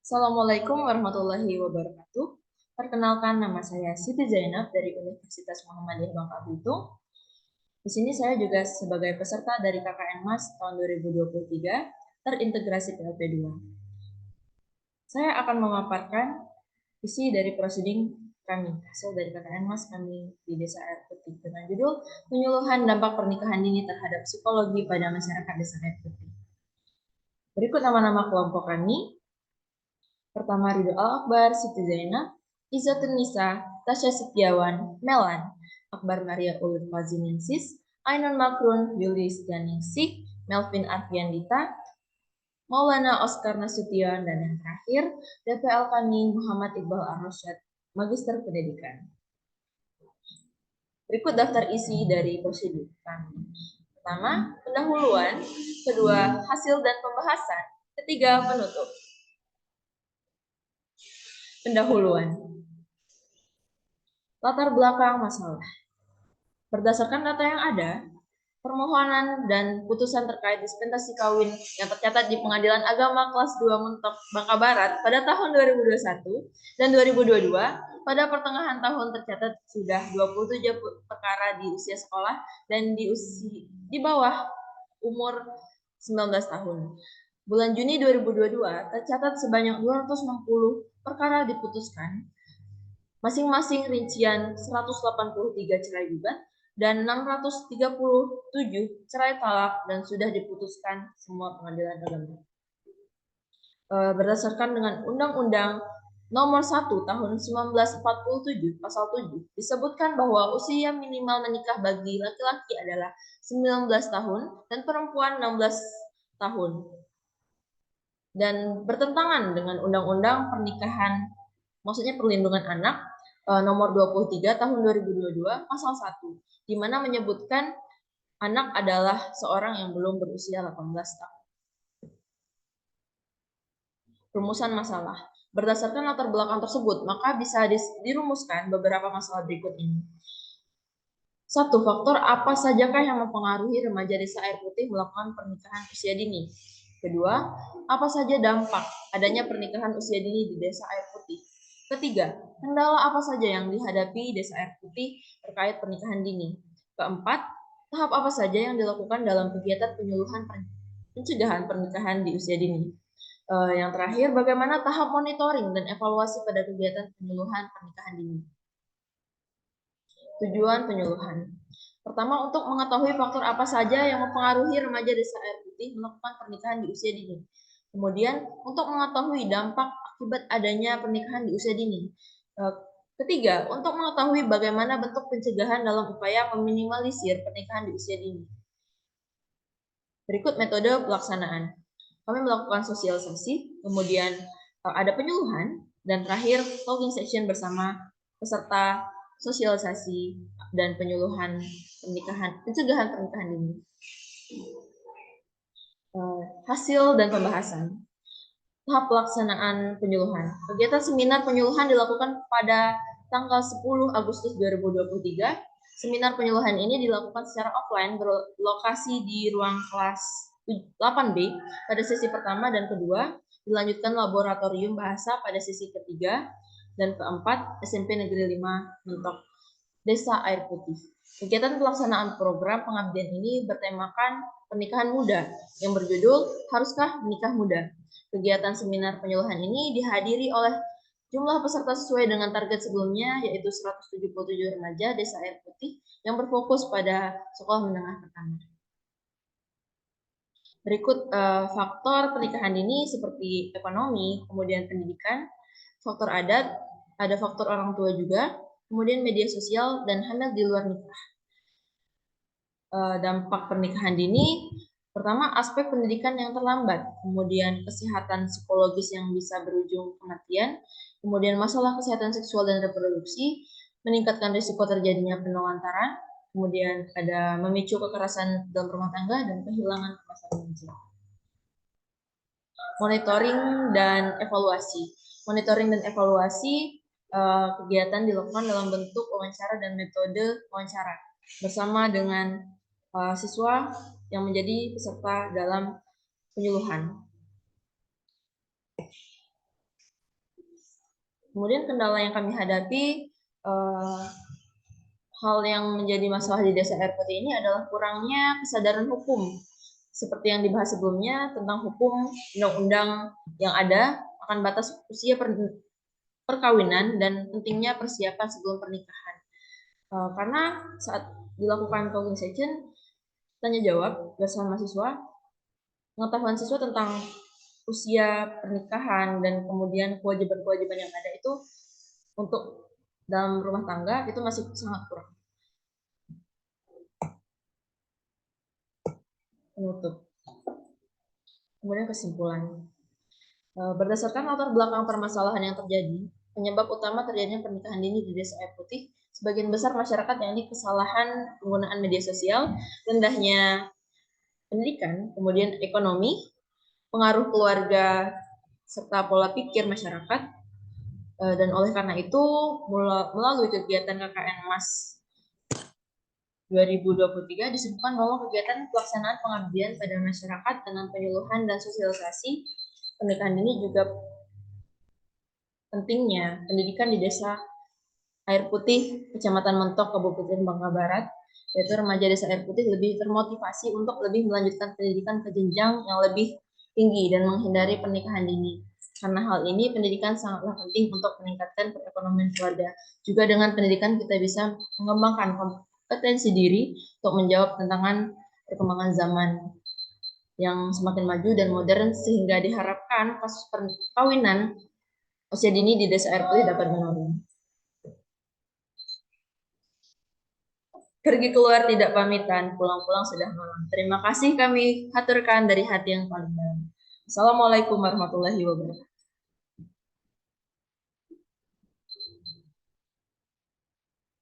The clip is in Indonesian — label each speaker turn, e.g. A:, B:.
A: Assalamualaikum warahmatullahi wabarakatuh. Perkenalkan, nama saya Siti Zainab dari Universitas Muhammadiyah Bangka Belitung. Di sini saya juga sebagai peserta dari KKN MAS tahun 2023 terintegrasi PLP2. Saya akan memaparkan isi dari prosedur kami, hasil dari KKN MAS kami di Desa Air Putih dengan judul Penyuluhan Dampak Pernikahan Dini Terhadap Psikologi pada Masyarakat Desa Air Putih. Berikut nama-nama kelompok kami. Pertama, Ridho Al-Akbar, Siti Zainab, Izzatun Nisa, Tasya Setiawan, Melan, Akbar Maria Ulul Fazinensis, Ainun Makrun, Yulis Daningsih, Melvin Arfiandita, Maulana Oscar Nasution, dan yang terakhir, DPL kami Muhammad Iqbal Ar-Rasyad, Magister Pendidikan. Berikut daftar isi dari prosedur kami. Pertama, pendahuluan. Kedua, hasil dan pembahasan. Ketiga, penutup. Pendahuluan. Latar belakang masalah. Berdasarkan data yang ada, permohonan dan putusan terkait dispensasi kawin yang tercatat di Pengadilan Agama Kelas 2 Mentok, Bangka Barat pada tahun 2021 dan 2022, pada pertengahan tahun tercatat sudah 27 perkara di usia sekolah dan di bawah umur 19 tahun. Bulan Juni 2022 tercatat sebanyak 260 perkara diputuskan, masing-masing rincian 183 cerai gugat dan 637 cerai talak dan sudah diputuskan semua pengadilan agama. Berdasarkan dengan Undang-Undang Nomor 1 Tahun 1947 Pasal 7 disebutkan bahwa usia minimal menikah bagi laki-laki adalah 19 tahun dan perempuan 16 tahun. Dan bertentangan dengan Undang-Undang Pernikahan, maksudnya Perlindungan Anak, nomor 23 tahun 2022 pasal 1, di mana menyebutkan anak adalah seorang yang belum berusia 18 tahun. Rumusan masalah. Berdasarkan latar belakang tersebut, maka bisa dirumuskan beberapa masalah berikut ini. 1. Faktor apa sajakah yang mempengaruhi remaja Desa Air Putih melakukan pernikahan usia dini? Kedua, apa saja dampak adanya pernikahan usia dini di Desa Air Putih? Ketiga, kendala apa saja yang dihadapi Desa Air Putih terkait pernikahan dini? Keempat, tahap apa saja yang dilakukan dalam kegiatan penyuluhan pencegahan pernikahan di usia dini? Yang terakhir, bagaimana tahap monitoring dan evaluasi pada kegiatan penyuluhan pernikahan dini? Tujuan penyuluhan. Pertama, untuk mengetahui faktor apa saja yang mempengaruhi remaja Desa Air Putih melakukan pernikahan di usia dini. Kemudian, untuk mengetahui dampak akibat adanya pernikahan di usia dini. Ketiga, untuk mengetahui bagaimana bentuk pencegahan dalam upaya meminimalisir pernikahan di usia dini. Berikut metode pelaksanaan. Kami melakukan sosialisasi, kemudian ada penyuluhan, dan terakhir talking session bersama peserta sosialisasi dan penyuluhan pencegahan pernikahan dini. Hasil dan pembahasan. Tahap pelaksanaan penyuluhan. Kegiatan seminar penyuluhan dilakukan pada tanggal 10 Agustus 2023. Seminar penyuluhan ini dilakukan secara offline berlokasi di ruang kelas 8B pada sesi pertama dan kedua, dilanjutkan laboratorium bahasa pada sesi ketiga dan keempat SMP Negeri 5 Mentok, Desa Air Putih. Kegiatan pelaksanaan program pengabdian ini bertemakan pernikahan muda yang berjudul Haruskah Menikah Muda. Kegiatan seminar penyuluhan ini dihadiri oleh jumlah peserta sesuai dengan target sebelumnya, yaitu 177 remaja Desa Air Putih yang berfokus pada sekolah menengah pertama. Berikut faktor pernikahan dini seperti ekonomi, kemudian pendidikan, faktor adat, ada faktor orang tua juga, kemudian media sosial, dan hamil di luar nikah. Dampak pernikahan dini, pertama aspek pendidikan yang terlambat, kemudian kesehatan psikologis yang bisa berujung kematian, kemudian masalah kesehatan seksual dan reproduksi, meningkatkan risiko terjadinya penelantaran, kemudian ada memicu kekerasan dalam rumah tangga dan kehilangan kepastian jiwa. Monitoring dan evaluasi. Monitoring dan evaluasi kegiatan dilakukan dalam bentuk wawancara dan metode wawancara bersama dengan siswa yang menjadi peserta dalam penyuluhan. Kemudian kendala yang kami hadapi, hal yang menjadi masalah di Desa Air Putih ini adalah kurangnya kesadaran hukum. Seperti yang dibahas sebelumnya tentang hukum undang-undang yang ada akan batas usia perkawinan dan pentingnya persiapan sebelum pernikahan. Karena saat dilakukan talking session, tanya jawab bersama mahasiswa, pengetahuan siswa tentang usia pernikahan dan kemudian kewajiban-kewajiban yang ada itu untuk dalam rumah tangga itu masih sangat kurang. Penutup. Kemudian kesimpulan. Berdasarkan latar belakang permasalahan yang terjadi, penyebab utama terjadinya pernikahan dini di Desa Air Putih, sebagian besar masyarakat yang ini kesalahan penggunaan media sosial, rendahnya pendidikan, kemudian ekonomi, pengaruh keluarga, serta pola pikir masyarakat. Dan oleh karena itu, melalui kegiatan KKN MAS 2023 disebutkan bahwa kegiatan pelaksanaan pengabdian pada masyarakat dengan penyuluhan dan sosialisasi pernikahan dini juga pentingnya pendidikan di Desa Air Putih, Kecamatan Mentok, Kabupaten Bangka Barat, yaitu remaja Desa Air Putih lebih termotivasi untuk lebih melanjutkan pendidikan ke jenjang yang lebih tinggi dan menghindari pernikahan dini. Karena hal ini, pendidikan sangatlah penting untuk meningkatkan perekonomian keluarga. Juga dengan pendidikan kita bisa mengembangkan kompetensi diri untuk menjawab tantangan perkembangan zaman yang semakin maju dan modern sehingga diharapkan kasus perkawinan usia dini di Desa Air Putih dapat menurun. Pergi keluar tidak pamitan, pulang-pulang sudah malam. Terima kasih kami haturkan dari hati yang paling dalam. Assalamualaikum warahmatullahi wabarakatuh.